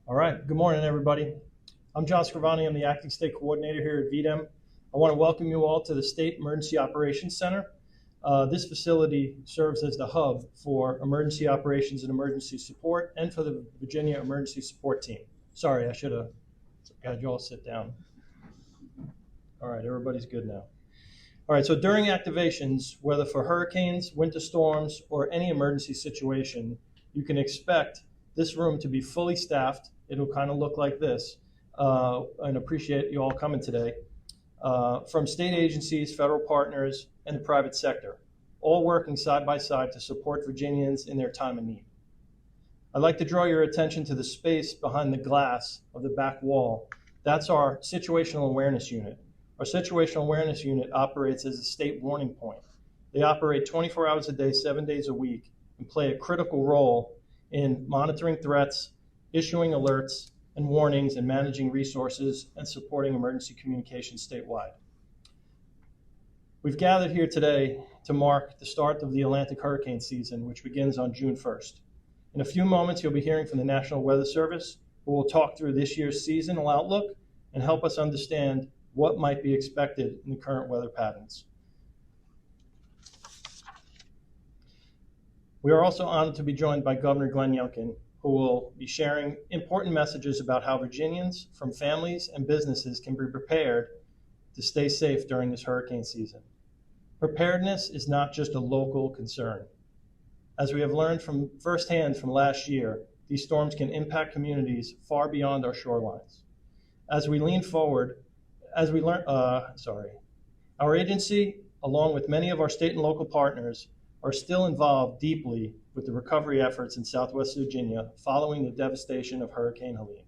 All right, good morning, everybody. I'm John Scrivani. I'm the acting state coordinator here at VDEM. I want to welcome you all to the State Emergency Operations Center. This facility serves as the hub for emergency operations and emergency support and for the Virginia Emergency Support Team. Sorry, I should have had you all sit down. All right, everybody's good now. All right, so during activations, whether for hurricanes, winter storms, or any emergency situation, you can expect this room to be fully staffed. It'll kind of look like this, and appreciate you all coming today, from state agencies, federal partners, and the private sector, all working side by side to support Virginians in their time of need. I'd like to draw your attention to the space behind the glass of the back wall. That's our situational awareness unit. Our situational awareness unit operates as a state warning point. They operate 24 hours a day, 7 days a week, and play a critical role in monitoring threats, issuing alerts and warnings, and managing resources and supporting emergency communication statewide. We've gathered here today to mark the start of the Atlantic hurricane season, which begins on June 1st. In a few moments, you'll be hearing from the National Weather Service, who will talk through this year's seasonal outlook and help us understand what might be expected in the current weather patterns. We are also honored to be joined by Governor Glenn Youngkin, who will be sharing important messages about how Virginians from families and businesses can be prepared to stay safe during this hurricane season. Preparedness is not just a local concern. As we have learned from firsthand from last year, these storms can impact communities far beyond our shorelines. As we lean forward, our agency, along with many of our state and local partners, are still involved deeply with the recovery efforts in Southwest Virginia following the devastation of Hurricane Helene.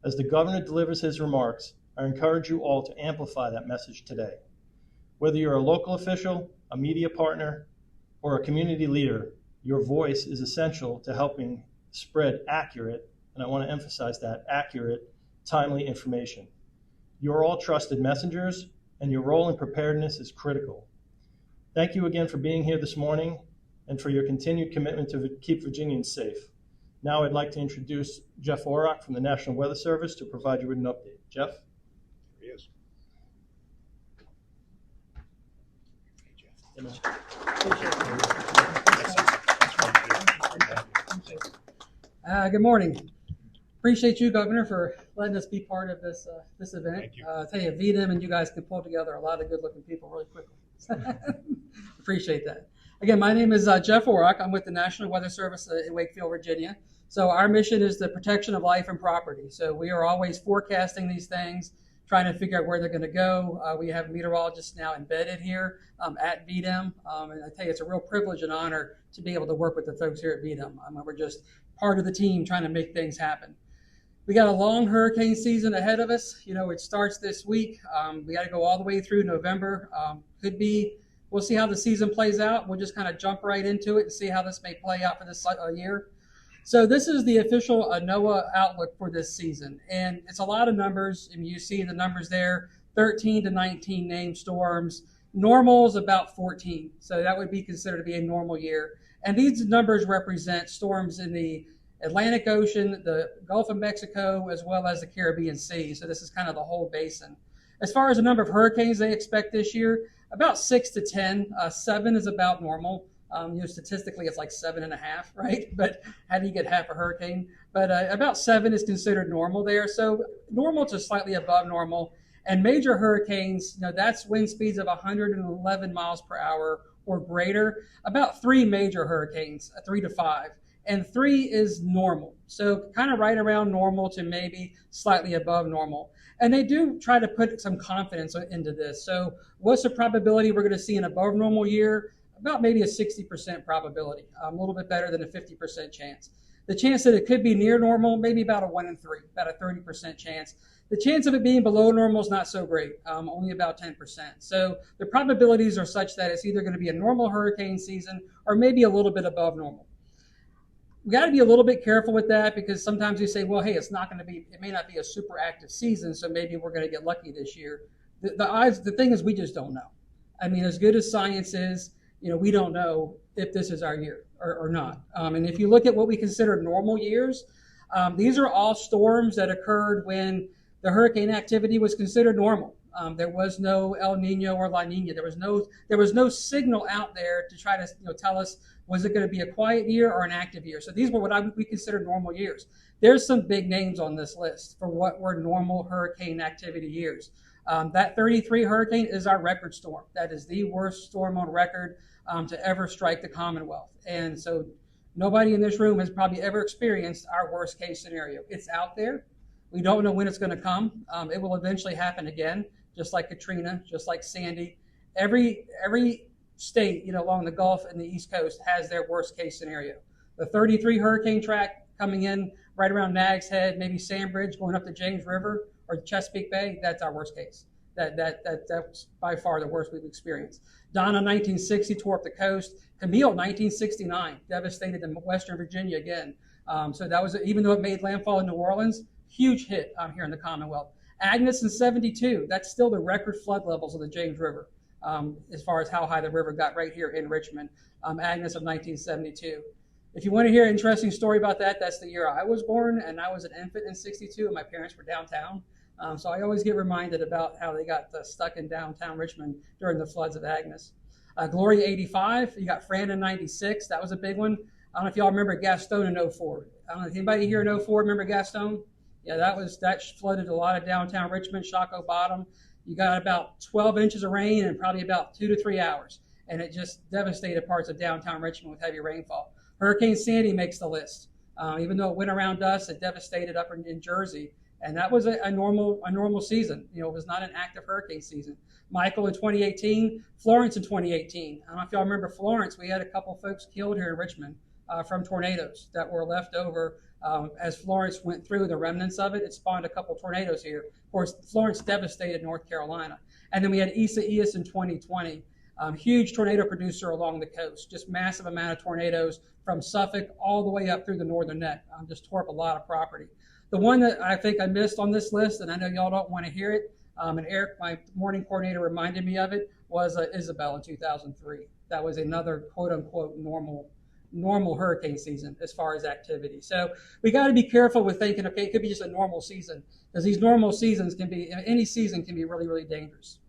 As the governor delivers his remarks, I encourage you all to amplify that message today. Whether you're a local official, a media partner, or a community leader, your voice is essential to helping spread accurate, and I want to emphasize that, accurate, timely information. You're all trusted messengers, and your role in preparedness is critical. Thank you again for being here this morning and for your continued commitment to keep Virginians safe. Now I'd like to introduce Jeff Orrock from the National Weather Service to provide you with an update. Jeff? Here he is. Hey, Jeff. Good morning. Appreciate you, Governor, for letting us be part of this event. Thank you. I tell you, VDEM and you guys can pull together a lot of good-looking people really quickly. Appreciate that. Again, my name is Jeff Orrock. I'm with the National Weather Service in Wakefield, Virginia. So our mission is the protection of life and property. So we are always forecasting these things, trying to figure out where they're going to go. We have meteorologists now embedded here at VDEM. And I tell you, it's a real privilege and honor to be able to work with the folks here at VDEM. We're just part of the team trying to make things happen. We got a long hurricane season ahead of us. You know, it starts this week. We got to go all the way through November. We'll see how the season plays out. We'll just kind of jump right into it and see how this may play out for this year. So this is the official NOAA outlook for this season. And it's a lot of numbers. I mean, you see the numbers there, 13 to 19 named storms. Normal is about 14. So that would be considered to be a normal year. And these numbers represent storms in the Atlantic Ocean, the Gulf of Mexico, as well as the Caribbean Sea. So this is kind of the whole basin. As far as the number of hurricanes they expect this year, about 6 to 10. 7 is about normal. Statistically, it's like 7.5, right? But how do you get half a hurricane? But about 7 is considered normal there. So normal to slightly above normal. And major hurricanes, that's wind speeds of 111 miles per hour or greater. About 3 major hurricanes, 3 to 5. And 3 is normal. So kind of right around normal to maybe slightly above normal. And they do try to put some confidence into this. So what's the probability we're going to see an above normal year? About maybe a 60% probability, a little bit better than a 50% chance. The chance that it could be near normal, maybe about a 1 in 3, about a 30% chance. The chance of it being below normal is not so great, only about 10%. So the probabilities are such that it's either going to be a normal hurricane season or maybe a little bit above normal. We got to be a little bit careful with that because sometimes you say, well, hey, it may not be a super active season, so maybe we're going to get lucky this year. The thing is, we just don't know. I mean, as good as science is, we don't know if this is our year or not. And if you look at what we consider normal years, These are all storms that occurred when the hurricane activity was considered normal. There was no El Nino or La Nina. There was no signal out there to try to tell us, was it going to be a quiet year or an active year. So these were what we consider normal years. There's some big names on this list for what were normal hurricane activity years. That 33 hurricane is our record storm. That is the worst storm on record to ever strike the Commonwealth. And so nobody in this room has probably ever experienced our worst case scenario. It's out there. We don't know when it's going to come. It will eventually happen again, just like Katrina, just like Sandy. Every state, along the Gulf and the East Coast has their worst case scenario. The 33 hurricane track coming in right around Nag's Head, maybe Sandbridge going up the James River or Chesapeake Bay, that's our worst case. That's by far the worst we've experienced. Donna 1960 tore up the coast. Camille 1969 devastated in Western Virginia again. So that was, even though it made landfall in New Orleans, huge hit here in the Commonwealth. Agnes in 72, that's still the record flood levels of the James River as far as how high the river got right here in Richmond. Agnes of 1972. If you want to hear an interesting story about that, that's the year I was born, and I was an infant in 62, and my parents were downtown. So I always get reminded about how they got stuck in downtown Richmond during the floods of Agnes. Gloria 85, you got Fran in 96, that was a big one. I don't know if y'all remember Gaston in 04. I don't know if anybody here in 04 remember Gaston? Yeah, that flooded a lot of downtown Richmond, Shockoe Bottom. You got about 12 inches of rain in probably about 2 to 3 hours, and it just devastated parts of downtown Richmond with heavy rainfall. Hurricane Sandy makes the list. Even though it went around us, it devastated up in Jersey, and that was a normal season. It was not an active hurricane season. Michael in 2018, Florence in 2018. I don't know if y'all remember Florence. We had a couple folks killed here in Richmond from tornadoes that were left over. As Florence went through the remnants of it, it spawned a couple tornadoes here. Of course, Florence devastated North Carolina. And then we had Isaias in 2020, huge tornado producer along the coast, just massive amount of tornadoes from Suffolk all the way up through the northern neck, just tore up a lot of property. The one that I think I missed on this list, and I know y'all don't want to hear it, and Eric, my morning coordinator, reminded me of it, was Isabel in 2003. That was another quote-unquote normal hurricane season as far as activity. So we got to be careful with thinking, okay, it could be just a normal season, because these normal seasons any season can be really, really dangerous.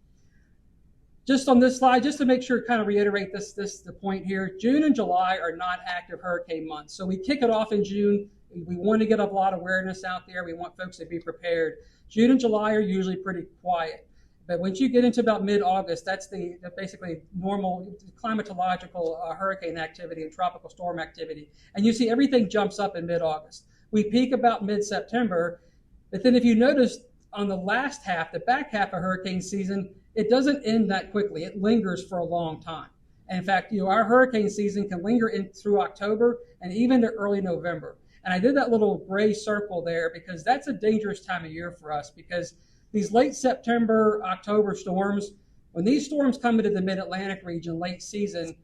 Just on this slide, just to make sure, kind of reiterate the point here, June and July are not active hurricane months. So we kick it off in June. We want to get a lot of awareness out there. We want folks to be prepared. June and July are usually pretty quiet. But once you get into about mid-August, that's the basically normal climatological hurricane activity and tropical storm activity. And you see everything jumps up in mid-August. We peak about mid-September, but then if you notice on the last half, the back half of hurricane season, it doesn't end that quickly. It lingers for a long time. And in fact, our hurricane season can linger through October and even to early November. And I did that little gray circle there because that's a dangerous time of year for us, because these late September, October storms, when these storms come into the mid-Atlantic region late season,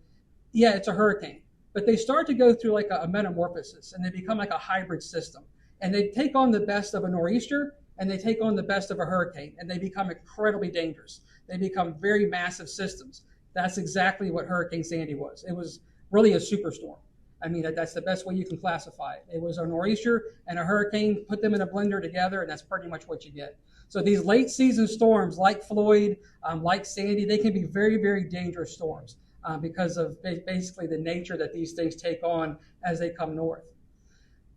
yeah, it's a hurricane. But they start to go through like a metamorphosis, and they become like a hybrid system. And they take on the best of a nor'easter, and they take on the best of a hurricane, and they become incredibly dangerous. They become very massive systems. That's exactly what Hurricane Sandy was. It was really a superstorm. I mean, that's the best way you can classify it. It was a nor'easter and a hurricane, put them in a blender together, and that's pretty much what you get. So these late season storms like Floyd, like Sandy, they can be very, very dangerous storms because of basically the nature that these things take on as they come north.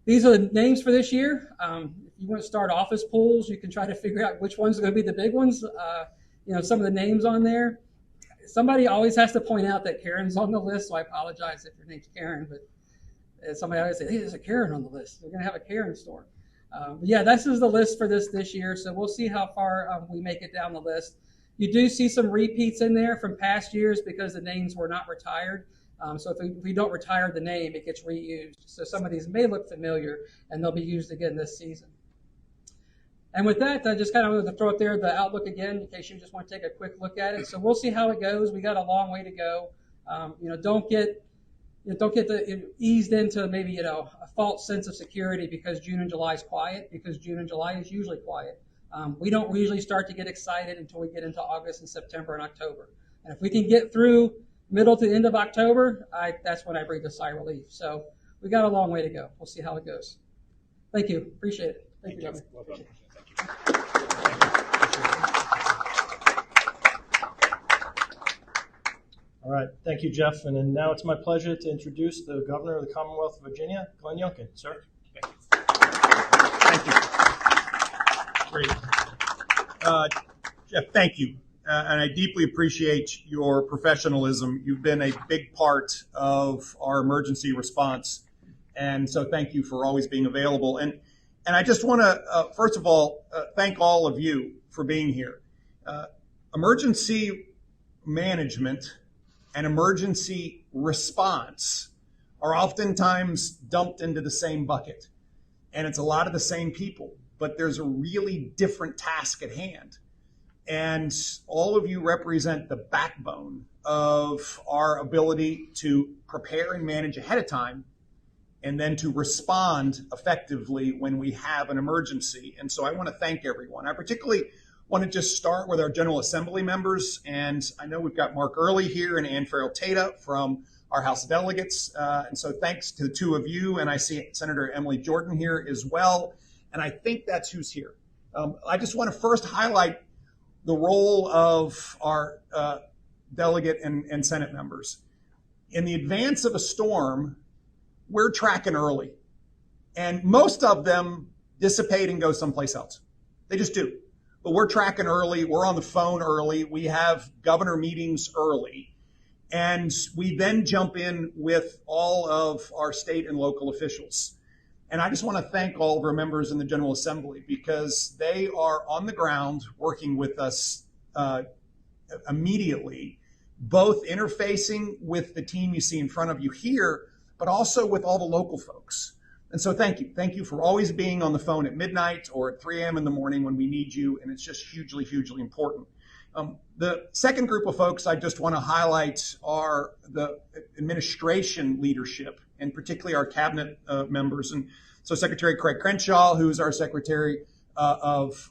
These are the names for this year. If you want to start office polls, you can try to figure out which ones are going to be the big ones. Some of the names on there. Somebody always has to point out that Karen's on the list, so I apologize if your name's Karen, but somebody always says, hey, there's a Karen on the list. We're going to have a Karen storm. But yeah, this is the list for this year, so we'll see how far we make it down the list. You do see some repeats in there from past years because the names were not retired. So if we don't retire the name, it gets reused. So some of these may look familiar, and they'll be used again this season. And with that, I just kind of wanted to throw up there the outlook again in case you just want to take a quick look at it. So we'll see how it goes. We got a long way to go. Don't get eased into maybe a false sense of security because June and July is quiet, because June and July is usually quiet. We don't usually start to get excited until we get into August and September and October. And if we can get through middle to end of October, that's when I breathe a sigh of relief. So we got a long way to go. We'll see how it goes. Thank you. Appreciate it. Thank you, Governor. All right, thank you, Jeff. And then now it's my pleasure to introduce the Governor of the Commonwealth of Virginia, Glenn Youngkin. Sir. Thank you. Great. Jeff, thank you. And I deeply appreciate your professionalism. You've been a big part of our emergency response. And so thank you for always being available. And I just want to, first of all, thank all of you for being here. Emergency management and emergency response are oftentimes dumped into the same bucket. And it's a lot of the same people, but there's a really different task at hand. And all of you represent the backbone of our ability to prepare and manage ahead of time, and then to respond effectively when we have an emergency. And so I want to thank everyone. I particularly want to just start with our General Assembly members. And I know we've got Mark Early here and Ann Farrell-Tata from our House of Delegates. And so thanks to the two of you. And I see Senator Emily Jordan here as well. And I think that's who's here. I just want to first highlight the role of our delegate and Senate members. In the advance of a storm, we're tracking early. And most of them dissipate and go someplace else. They just do. But we're tracking early. We're on the phone early. We have governor meetings early. And we then jump in with all of our state and local officials. And I just want to thank all of our members in the General Assembly, because they are on the ground working with us immediately, both interfacing with the team you see in front of you here, but also with all the local folks. And so thank you. Thank you for always being on the phone at midnight or at 3 a.m. in the morning when we need you. And it's just hugely, hugely important. The second group of folks I just want to highlight are the administration leadership, and particularly our cabinet members. And so Secretary Craig Crenshaw, who's our Secretary of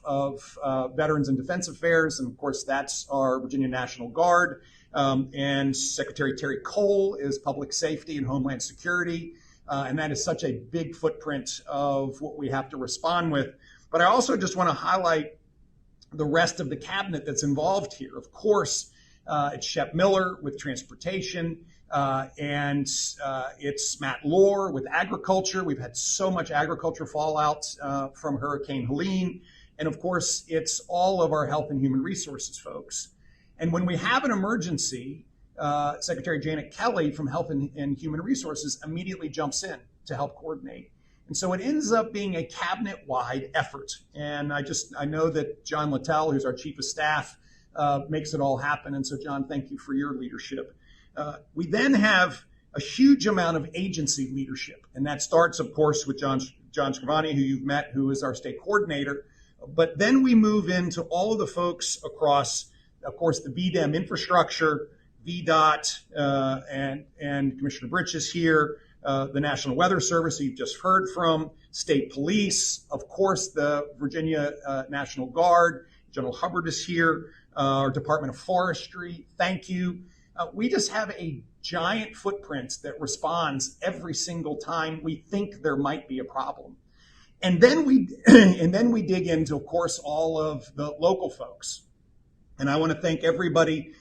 Veterans and Defense Affairs, and of course that's our Virginia National Guard, and Secretary Terry Cole is Public Safety and Homeland Security, and that is such a big footprint of what we have to respond with. But I also just want to highlight the rest of the cabinet that's involved here. Of course, it's Shep Miller with transportation, and it's Matt Lohr with agriculture. We've had so much agriculture fallout from Hurricane Helene. And of course, it's all of our health and human resources folks. And when we have an emergency, Secretary Janet Kelly from Health and Human Resources immediately jumps in to help coordinate. And so it ends up being a cabinet-wide effort. And I know that John Littell, who's our Chief of Staff, makes it all happen. And so, John, thank you for your leadership. We then have a huge amount of agency leadership. And that starts, of course, with John Scrivani, who you've met, who is our state coordinator. But then we move into all of the folks across, of course, the VDEM infrastructure, VDOT, and Commissioner Britch is here, the National Weather Service, who you've just heard from, State Police, of course, the Virginia National Guard, General Hubbard is here, our Department of Forestry, thank you. We just have a giant footprint that responds every single time we think there might be a problem. And then we dig into, of course, all of the local folks. And I want to thank everybody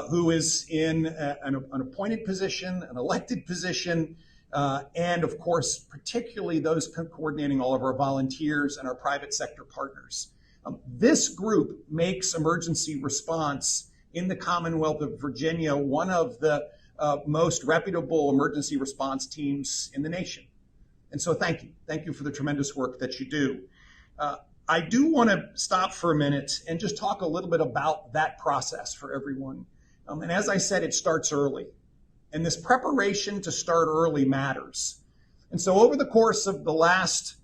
who is in an appointed position, an elected position, and of course, particularly those coordinating all of our volunteers and our private sector partners. This group makes emergency response in the Commonwealth of Virginia one of the most reputable emergency response teams in the nation. And so thank you. Thank you for the tremendous work that you do. I do want to stop for a minute and just talk a little bit about that process for everyone. And as I said, it starts early. And this preparation to start early matters. And so over the course of the last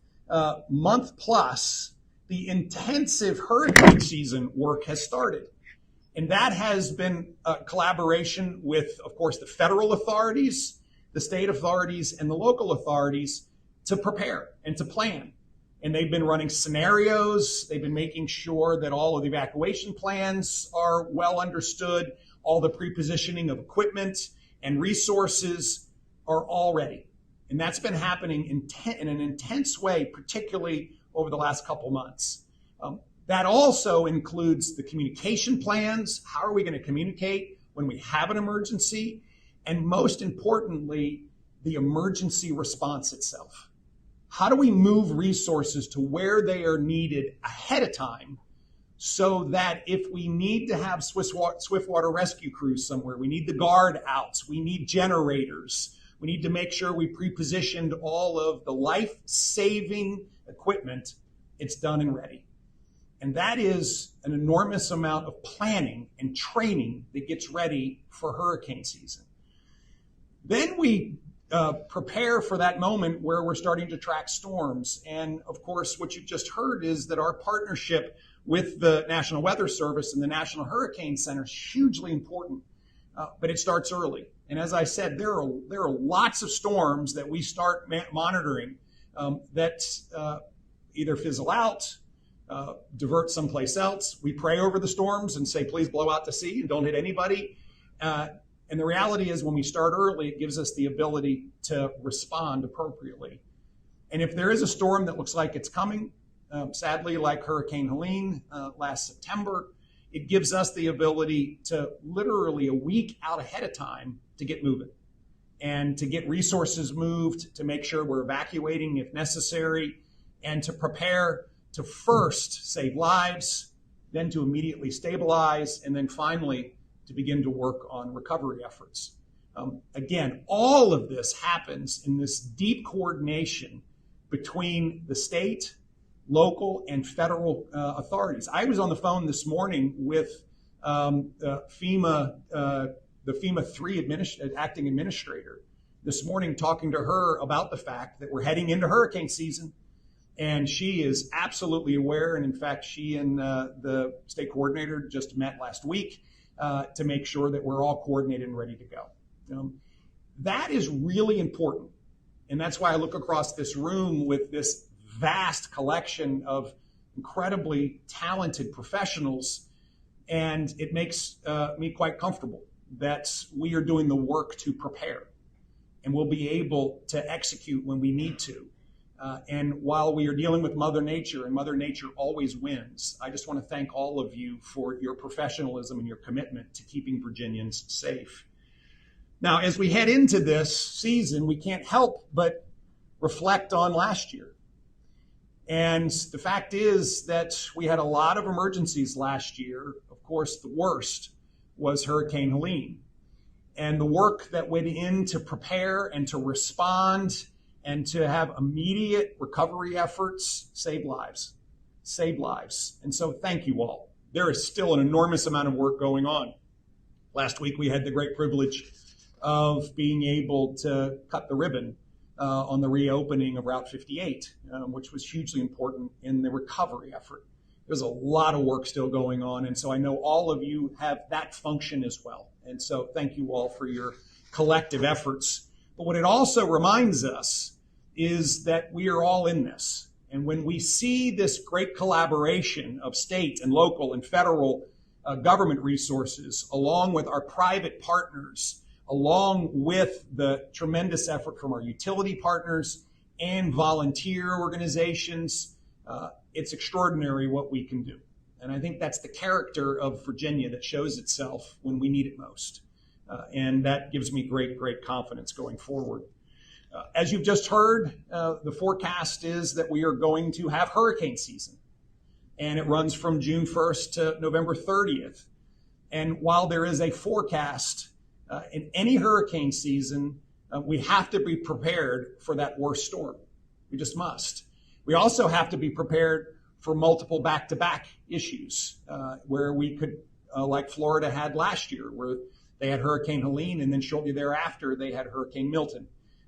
month plus, the intensive hurricane season work has started. And that has been a collaboration with, of course, the federal authorities, the state authorities, and the local authorities to prepare and to plan. And they've been running scenarios. They've been making sure that all of the evacuation plans are well understood. All the pre-positioning of equipment and resources are all ready. And that's been happening in an intense way, particularly over the last couple months. That also includes the communication plans. How are we going to communicate when we have an emergency? And most importantly, the emergency response itself. How do we move resources to where they are needed ahead of time so that if we need to have swiftwater rescue crews somewhere, we need the guard outs, we need generators, we need to make sure we pre-positioned all of the life-saving equipment, it's done and ready. And that is an enormous amount of planning and training that gets ready for hurricane season. Then we prepare for that moment where we're starting to track storms. And of course, what you've just heard is that our partnership with the National Weather Service and the National Hurricane Center is hugely important, but it starts early. And as I said, there are lots of storms that we start monitoring that either fizzle out, divert someplace else. We pray over the storms and say, please blow out to sea and don't hit anybody. And the reality is when we start early, it gives us the ability to respond appropriately. And if there is a storm that looks like it's coming, sadly, like Hurricane Helene last September, it gives us the ability to literally a week out ahead of time to get moving and to get resources moved, to make sure we're evacuating if necessary, and to prepare to first save lives, then to immediately stabilize, and then finally to begin to work on recovery efforts. Again, all of this happens in this deep coordination between the state, local, and federal authorities. I was on the phone this morning with FEMA, the FEMA 3 acting administrator this morning, talking to her about the fact that we're heading into hurricane season. And she is absolutely aware. And in fact, she and the state coordinator just met last week to make sure that we're all coordinated and ready to go. That is really important. And that's why I look across this room with this vast collection of incredibly talented professionals. And it makes me quite comfortable that we are doing the work to prepare. And we'll be able to execute when we need to. And while we are dealing with Mother Nature, and Mother Nature always wins, I just want to thank all of you for your professionalism and your commitment to keeping Virginians safe. Now, as we head into this season, we can't help but reflect on last year. And the fact is that we had a lot of emergencies last year. Of course, the worst was Hurricane Helene. And the work that went in to prepare and to respond and to have immediate recovery efforts saved lives. And so thank you all. There is still an enormous amount of work going on. Last week, we had the great privilege of being able to cut the ribbon on the reopening of Route 58, which was hugely important in the recovery effort. There's a lot of work still going on, and so I know all of you have that function as well. And so thank you all for your collective efforts. But what it also reminds us is that we are all in this. And when we see this great collaboration of state and local and federal government resources, along with our private partners, along with the tremendous effort from our utility partners and volunteer organizations, it's extraordinary what we can do. And I think that's the character of Virginia that shows itself when we need it most. And that gives me great, great confidence going forward. As you've just heard, the forecast is that we are going to have hurricane season. And it runs from June 1st to November 30th. And while there is a forecast in any hurricane season, we have to be prepared for that worst storm. We just must. We also have to be prepared for multiple back-to-back issues where we could, like Florida had last year, where they had Hurricane Helene and then shortly thereafter they had Hurricane Milton.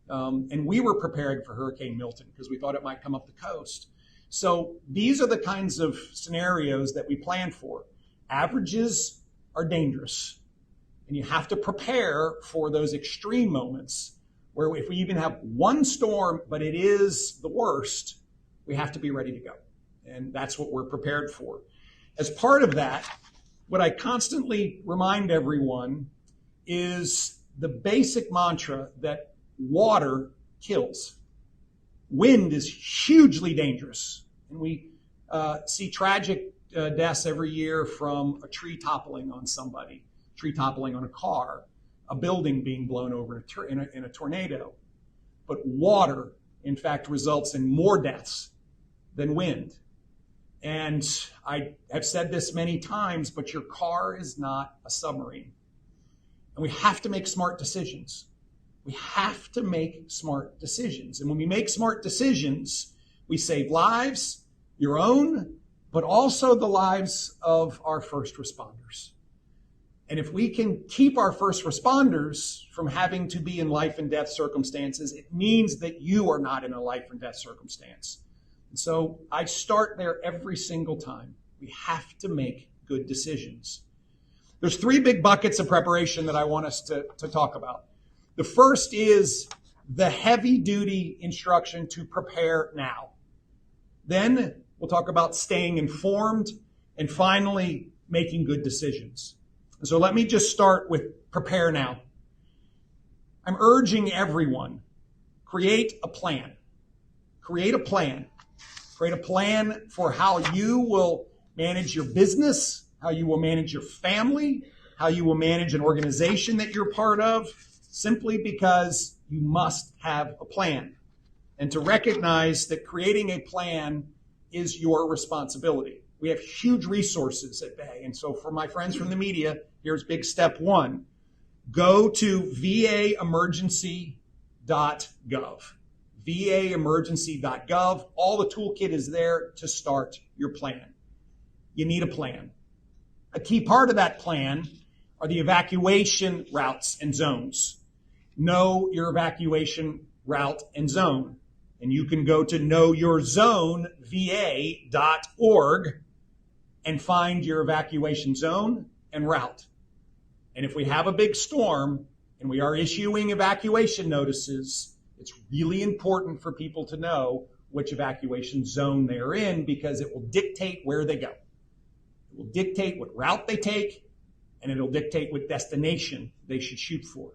And we were preparing for Hurricane Milton because we thought it might come up the coast. So these are the kinds of scenarios that we plan for. Averages are dangerous. And you have to prepare for those extreme moments where if we even have one storm, but it is the worst, we have to be ready to go. And that's what we're prepared for. As part of that, what I constantly remind everyone is the basic mantra that water kills. Wind is hugely dangerous, and we see tragic deaths every year from a tree toppling on somebody, tree toppling on a car, a building being blown over in a tornado. But water, in fact, results in more deaths than wind. And I have said this many times, but your car is not a submarine. And we have to make smart decisions. We have to make smart decisions. And when we make smart decisions, we save lives, your own, but also the lives of our first responders. And if we can keep our first responders from having to be in life and death circumstances, it means that you are not in a life and death circumstance. And so I start there every single time. We have to make good decisions. There's three big buckets of preparation that I want us to talk about. The first is the heavy-duty instruction to prepare now. Then we'll talk about staying informed, and finally, making good decisions. So let me just start with prepare now. I'm urging everyone, create a plan. Create a plan. Create a plan for how you will manage your business, how you will manage your family, how you will manage an organization that you're part of, simply because you must have a plan. And to recognize that creating a plan is your responsibility. We have huge resources at Bay. And so for my friends from the media, here's big step one. Go to vaemergency.gov. vaemergency.gov. All the toolkit is there to start your plan. You need a plan. A key part of that plan are the evacuation routes and zones. Know your evacuation route and zone. And you can go to knowyourzoneva.org and find your evacuation zone and route. And if we have a big storm and we are issuing evacuation notices, it's really important for people to know which evacuation zone they're in, because it will dictate where they go. It will dictate what route they take, and it'll dictate what destination they should shoot for.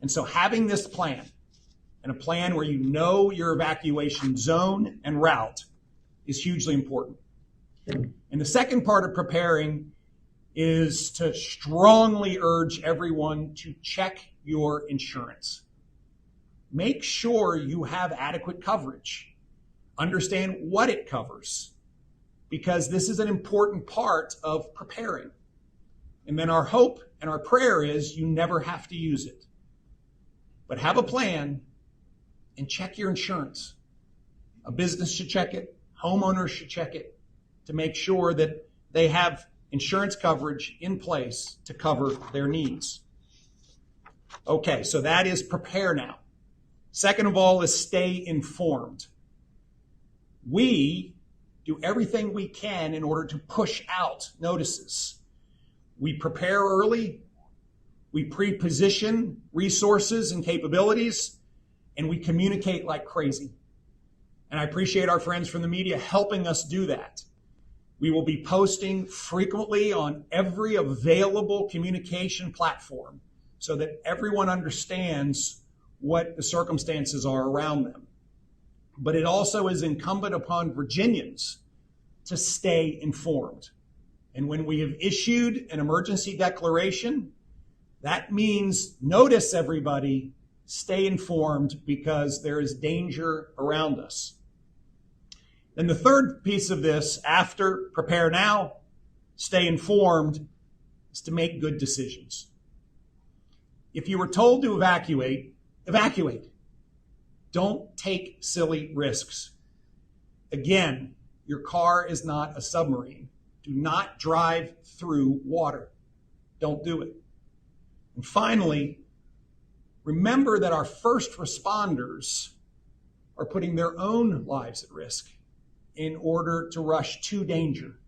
And so having this plan, and a plan where you know your evacuation zone and route, is hugely important. And the second part of preparing is to strongly urge everyone to check your insurance. Make sure you have adequate coverage. Understand what it covers, because this is an important part of preparing. And then our hope and our prayer is you never have to use it. But have a plan and check your insurance. A business should check it. Homeowners should check it to make sure that they have insurance coverage in place to cover their needs. Okay, so that is prepare now. Second of all is stay informed. We do everything we can in order to push out notices. We prepare early, we pre-position resources and capabilities, and we communicate like crazy. And I appreciate our friends from the media helping us do that. We will be posting frequently on every available communication platform so that everyone understands what the circumstances are around them. But it also is incumbent upon Virginians to stay informed. And when we have issued an emergency declaration, that means notice everybody, stay informed, because there is danger around us. And the third piece of this, after prepare now, stay informed, is to make good decisions. If you were told to evacuate, evacuate. Don't take silly risks. Again, your car is not a submarine. Do not drive through water. Don't do it. And finally, remember that our first responders are putting their own lives at risk in order to rush to danger.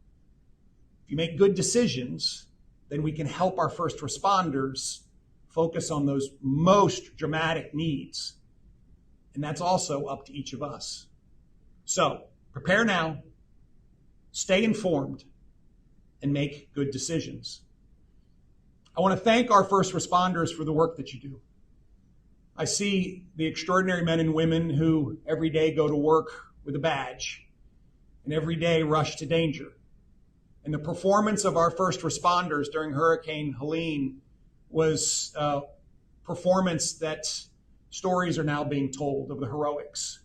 If you make good decisions, then we can help our first responders focus on those most dramatic needs. And that's also up to each of us. So prepare now, stay informed, and make good decisions. I want to thank our first responders for the work that you do. I see the extraordinary men and women who every day go to work with a badge and every day rush to danger. And the performance of our first responders during Hurricane Helene was a performance that stories are now being told of the heroics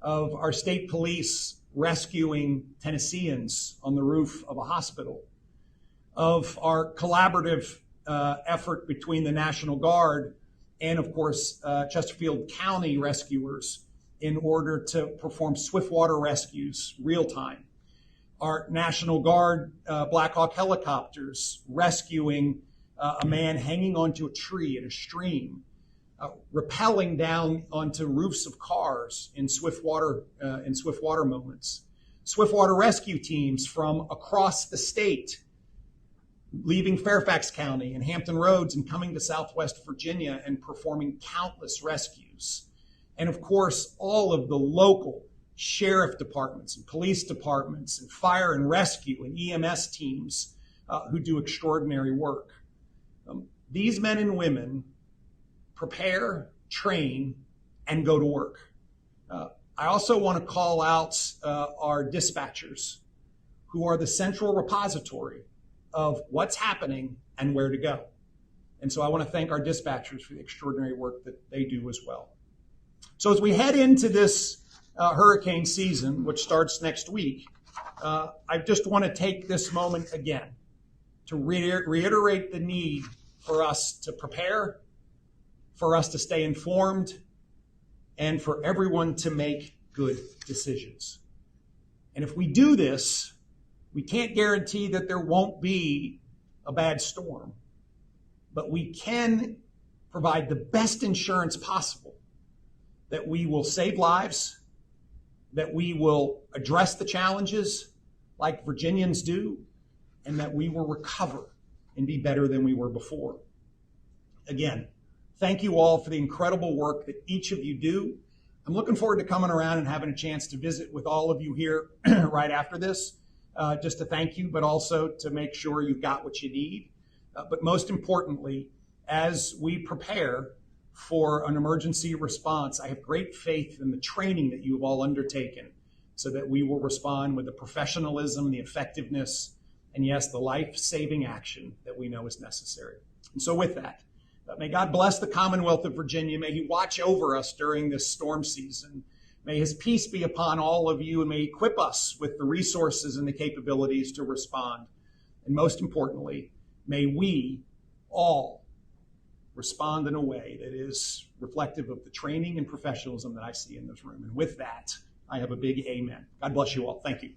of our state police rescuing Tennesseans on the roof of a hospital, of our collaborative effort between the National Guard and, of course, Chesterfield County rescuers in order to perform swiftwater rescues real time. Our National Guard Black Hawk helicopters rescuing a man hanging onto a tree in a stream, rappelling down onto roofs of cars in swiftwater moments. Swiftwater rescue teams from across the state, leaving Fairfax County and Hampton Roads and coming to Southwest Virginia and performing countless rescues. And of course, all of the local sheriff departments and police departments and fire and rescue and EMS teams who do extraordinary work. These men and women prepare, train, and go to work. I also want to call out our dispatchers, who are the central repository of what's happening and where to go. And so I want to thank our dispatchers for the extraordinary work that they do as well. So as we head into this hurricane season, which starts next week, I just want to take this moment again to reiterate the need for us to prepare, for us to stay informed, and for everyone to make good decisions. And if we do this, we can't guarantee that there won't be a bad storm, but we can provide the best insurance possible that we will save lives, that we will address the challenges like Virginians do, and that we will recover and be better than we were before. Again, thank you all for the incredible work that each of you do. I'm looking forward to coming around and having a chance to visit with all of you here right after this, just to thank you, but also to make sure you've got what you need. But most importantly, as we prepare for an emergency response, I have great faith in the training that you have all undertaken so that we will respond with the professionalism, the effectiveness, and yes, the life-saving action that we know is necessary. And so with that, may God bless the Commonwealth of Virginia. May he watch over us during this storm season. May his peace be upon all of you, and may he equip us with the resources and the capabilities to respond. And most importantly, may we all respond in a way that is reflective of the training and professionalism that I see in this room. And with that, I have a big amen. God bless you all. Thank you.